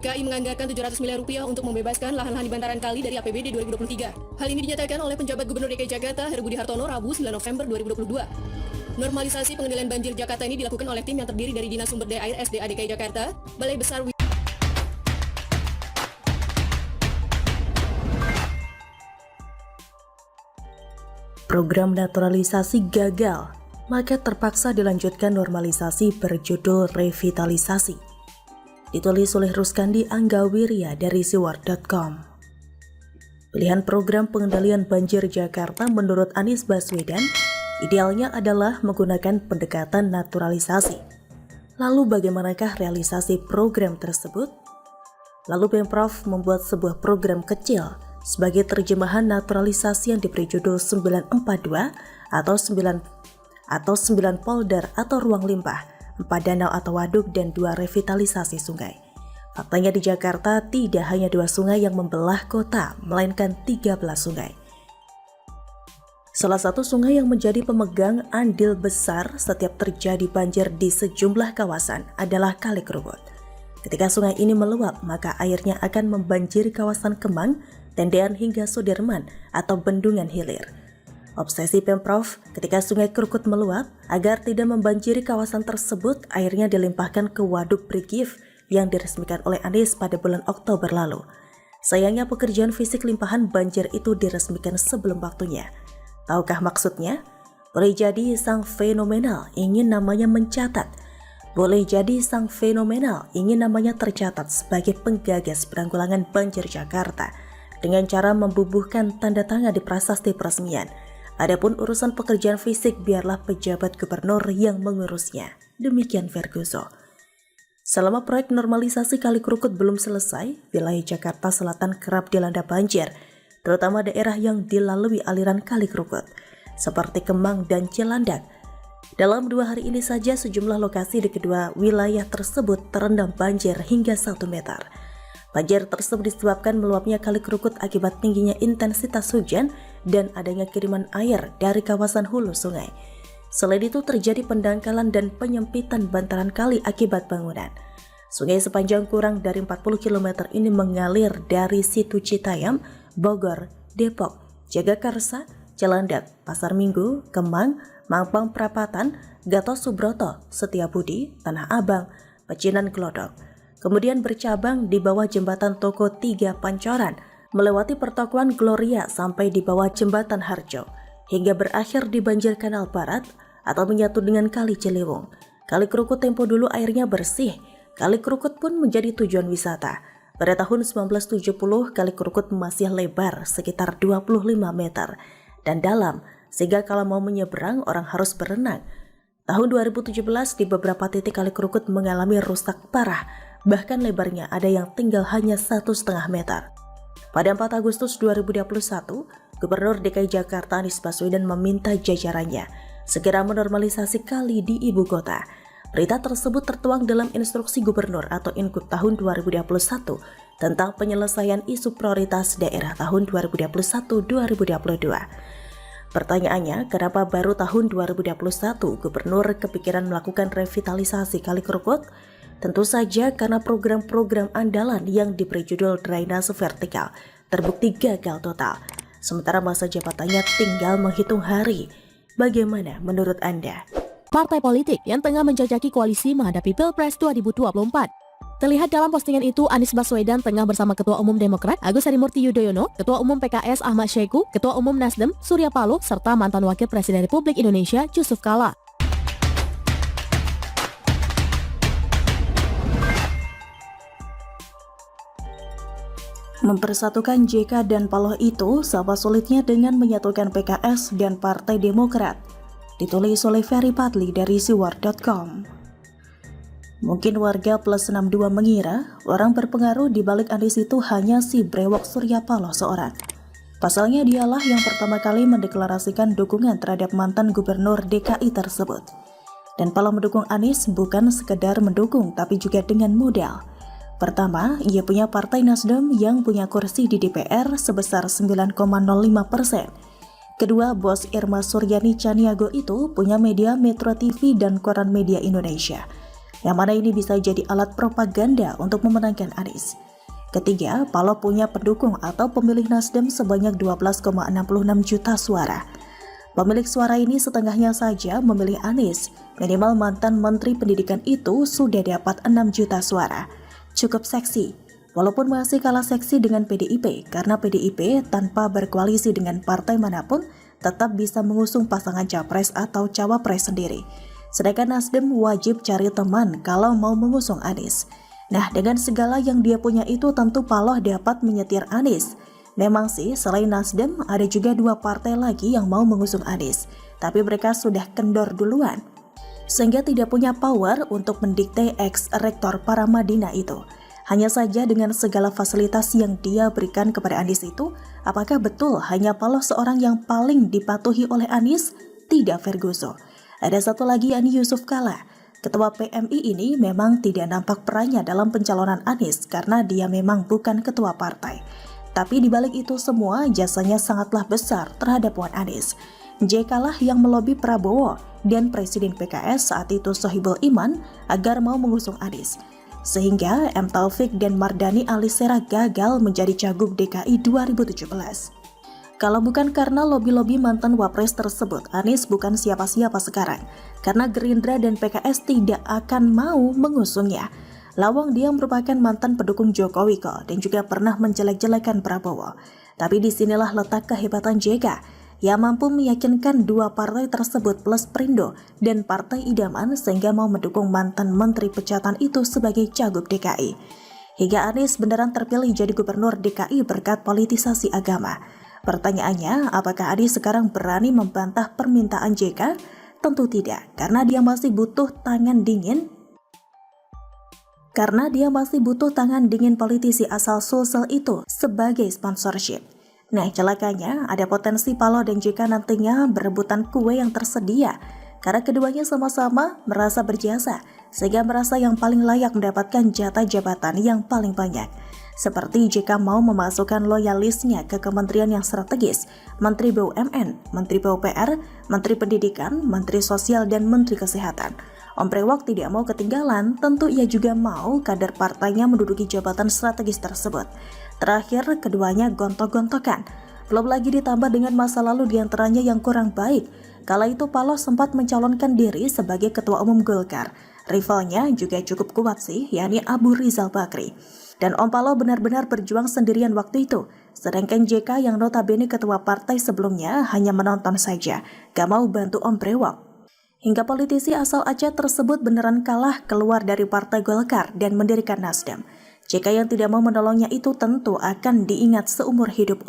KAI menganggarkan 700 miliar rupiah untuk membebaskan lahan-lahan di bantaran kali dari APBD 2023. Hal ini dinyatakan oleh penjabat Gubernur DKI Jakarta Heru Budi Hartono Rabu 9 November 2022. Normalisasi pengendalian banjir Jakarta ini dilakukan oleh tim yang terdiri dari Dinas Sumber Daya Air SDA DKI Jakarta, Balai Besar Program naturalisasi gagal, maka terpaksa dilanjutkan normalisasi berjudul revitalisasi. Ditulis oleh Ruskandi Anggawirya dari siwar.com. Pilihan program pengendalian banjir Jakarta menurut Anies Baswedan idealnya adalah menggunakan pendekatan naturalisasi. Lalu bagaimanakah realisasi program tersebut? Lalu Pemprov membuat sebuah program kecil sebagai terjemahan naturalisasi yang diberi judul 942 atau 9 polder atau ruang limpah, 4 danau atau waduk, dan 2 revitalisasi sungai. Faktanya di Jakarta tidak hanya 2 sungai yang membelah kota, melainkan 13 sungai. Salah satu sungai yang menjadi pemegang andil besar setiap terjadi banjir di sejumlah kawasan adalah Kali Krukut. Ketika sungai ini meluap, maka airnya akan membanjiri kawasan Kemang, Tendean hingga Sudirman atau Bendungan Hilir. Obsesi Pemprov ketika Sungai Krukut meluap agar tidak membanjiri kawasan tersebut, airnya dilimpahkan ke Waduk Brigif yang diresmikan oleh Anies pada bulan Oktober lalu. Sayangnya pekerjaan fisik limpahan banjir itu diresmikan sebelum waktunya. Tahukah maksudnya? Boleh jadi sang fenomenal ingin namanya mencatat. Boleh jadi sang fenomenal ingin namanya tercatat sebagai penggagas penanggulangan banjir Jakarta dengan cara membubuhkan tanda tangan di prasasti peresmian. Adapun urusan pekerjaan fisik biarlah pejabat gubernur yang mengurusnya. Demikian Ferguson. Selama proyek normalisasi Kali Krukut belum selesai, wilayah Jakarta Selatan kerap dilanda banjir, terutama daerah yang dilalui aliran Kali Krukut, seperti Kemang dan Cilandak. Dalam 2 hari ini saja sejumlah lokasi di kedua wilayah tersebut terendam banjir hingga 1 meter. Banjir tersebut disebabkan meluapnya Kali Krukut akibat tingginya intensitas hujan dan adanya kiriman air dari kawasan hulu sungai. Selain itu terjadi pendangkalan dan penyempitan bantaran kali akibat bangunan. Sungai sepanjang kurang dari 40 km ini mengalir dari Situ Citayam, Bogor, Depok, Jagakarsa, Cilandak, Pasar Minggu, Kemang, Mampang Perapatan, Gatot Subroto, Setiabudi, Tanah Abang, Pecinan Glodok. Kemudian bercabang di bawah jembatan Toko 3 Pancoran, melewati pertokoan Gloria sampai di bawah jembatan Harjo, hingga berakhir di banjir Kanal Barat atau menyatu dengan Kali Ciliwung. Kali Krukut tempo dulu airnya bersih, Kali Krukut pun menjadi tujuan wisata. Pada tahun 1970, Kali Krukut masih lebar sekitar 25 meter dan dalam, sehingga kalau mau menyeberang orang harus berenang. Tahun 2017 di beberapa titik Kali Krukut mengalami rusak parah, bahkan lebarnya ada yang tinggal hanya 1,5 meter. Pada 4 Agustus 2021, Gubernur DKI Jakarta Anies Baswedan meminta jajarannya segera menormalisasi kali di ibu kota. Berita tersebut tertuang dalam Instruksi Gubernur atau Ingup tahun 2021 tentang penyelesaian isu prioritas daerah tahun 2021-2022. Pertanyaannya, kenapa baru tahun 2021 Gubernur kepikiran melakukan revitalisasi Kali Krukut? Tentu saja karena program-program andalan yang diberi judul drainase vertikal terbukti gagal total. Sementara masa jabatannya tinggal menghitung hari. Bagaimana menurut Anda? Partai politik yang tengah menjajaki koalisi menghadapi Pilpres 2024. Terlihat dalam postingan itu, Anies Baswedan tengah bersama Ketua Umum Demokrat Agus Harimurti Yudhoyono, Ketua Umum PKS Ahmad Syeku, Ketua Umum Nasdem Surya Paloh, serta mantan Wakil Presiden Republik Indonesia Yusuf Kala. Mempersatukan JK dan Paloh itu sama sulitnya dengan menyatukan PKS dan Partai Demokrat. Ditulis oleh Ferry Padli dari siwar.com. Mungkin warga plus 62 mengira orang berpengaruh di balik Anies itu hanya si brewok Surya Paloh seorang. Pasalnya dialah yang pertama kali mendeklarasikan dukungan terhadap mantan gubernur DKI tersebut. Dan Paloh mendukung Anies bukan sekedar mendukung tapi juga dengan modal. Pertama, ia punya Partai Nasdem yang punya kursi di DPR sebesar 9,05%. Kedua, bos Irma Suryani Caniago itu punya media Metro TV dan Koran Media Indonesia. yang mana ini bisa jadi alat propaganda untuk memenangkan Anies. Ketiga, Paloh punya pendukung atau pemilih Nasdem sebanyak 12,66 juta suara. Pemilik suara ini setengahnya saja memilih Anies. Minimal mantan Menteri Pendidikan itu sudah dapat 6 juta suara. Cukup seksi, walaupun masih kalah seksi dengan PDIP, karena PDIP tanpa berkoalisi dengan partai manapun tetap bisa mengusung pasangan capres atau cawapres sendiri. Sedangkan Nasdem wajib cari teman kalau mau mengusung Anies. Nah, dengan segala yang dia punya itu tentu Paloh dapat menyetir Anies. Memang sih, selain Nasdem, ada juga 2 partai lagi yang mau mengusung Anies, tapi mereka sudah kendor duluan, sehingga tidak punya power untuk mendikte ex-rektor Paramadina itu. Hanya saja dengan segala fasilitas yang dia berikan kepada Anies itu, apakah betul hanya Paloh seorang yang paling dipatuhi oleh Anies? Tidak, Vergoso. Ada satu lagi, yakni Yusuf Kala. Ketua PMI ini memang tidak nampak perannya dalam pencalonan Anies karena dia memang bukan ketua partai. Tapi dibalik itu semua, jasanya sangatlah besar terhadap Puan Anies. JK lah yang melobi Prabowo dan Presiden PKS saat itu Sohibul Iman agar mau mengusung Anies. Sehingga M. Taufik dan Mardani Alisera gagal menjadi Cagup DKI 2017. Kalau bukan karena lobi-lobi mantan Wapres tersebut, Anies bukan siapa-siapa sekarang. Karena Gerindra dan PKS tidak akan mau mengusungnya. Lawang dia merupakan mantan pendukung Jokowi kok, dan juga pernah menjelek-jelekan Prabowo. Tapi disinilah letak kehebatan JK, yang mampu meyakinkan 2 partai tersebut plus Perindo dan Partai Idaman sehingga mau mendukung mantan Menteri Pecatan itu sebagai Cagup DKI. Hingga Anies beneran terpilih jadi Gubernur DKI berkat politisasi agama. Pertanyaannya, apakah Anies sekarang berani membantah permintaan JK? Tentu tidak, karena dia masih butuh tangan dingin. Politisi asal Sulsel itu sebagai sponsorship. Nah, celakanya ada potensi Paloh dan JK nantinya berebutan kue yang tersedia, karena keduanya sama-sama merasa berjasa, sehingga merasa yang paling layak mendapatkan jatah jabatan yang paling banyak. Seperti JK mau memasukkan loyalisnya ke kementerian yang strategis, Menteri BUMN, Menteri PUPR, Menteri Pendidikan, Menteri Sosial, dan Menteri Kesehatan. Om Brewok tidak mau ketinggalan, tentu ia juga mau kader partainya menduduki jabatan strategis tersebut. Terakhir, keduanya gontok-gontokan. Belum lagi ditambah dengan masa lalu diantaranya yang kurang baik. Kala itu Paloh sempat mencalonkan diri sebagai Ketua Umum Golkar. Rivalnya juga cukup kuat sih, yakni Abu Rizal Bakri. Dan Om Paloh benar-benar berjuang sendirian waktu itu. Sedangkan JK yang notabene ketua partai sebelumnya hanya menonton saja, gak mau bantu Om Brewok. Hingga politisi asal Aceh tersebut beneran kalah keluar dari Partai Golkar dan mendirikan Nasdem. JK yang tidak mau menolongnya itu tentu akan diingat seumur hidup oleh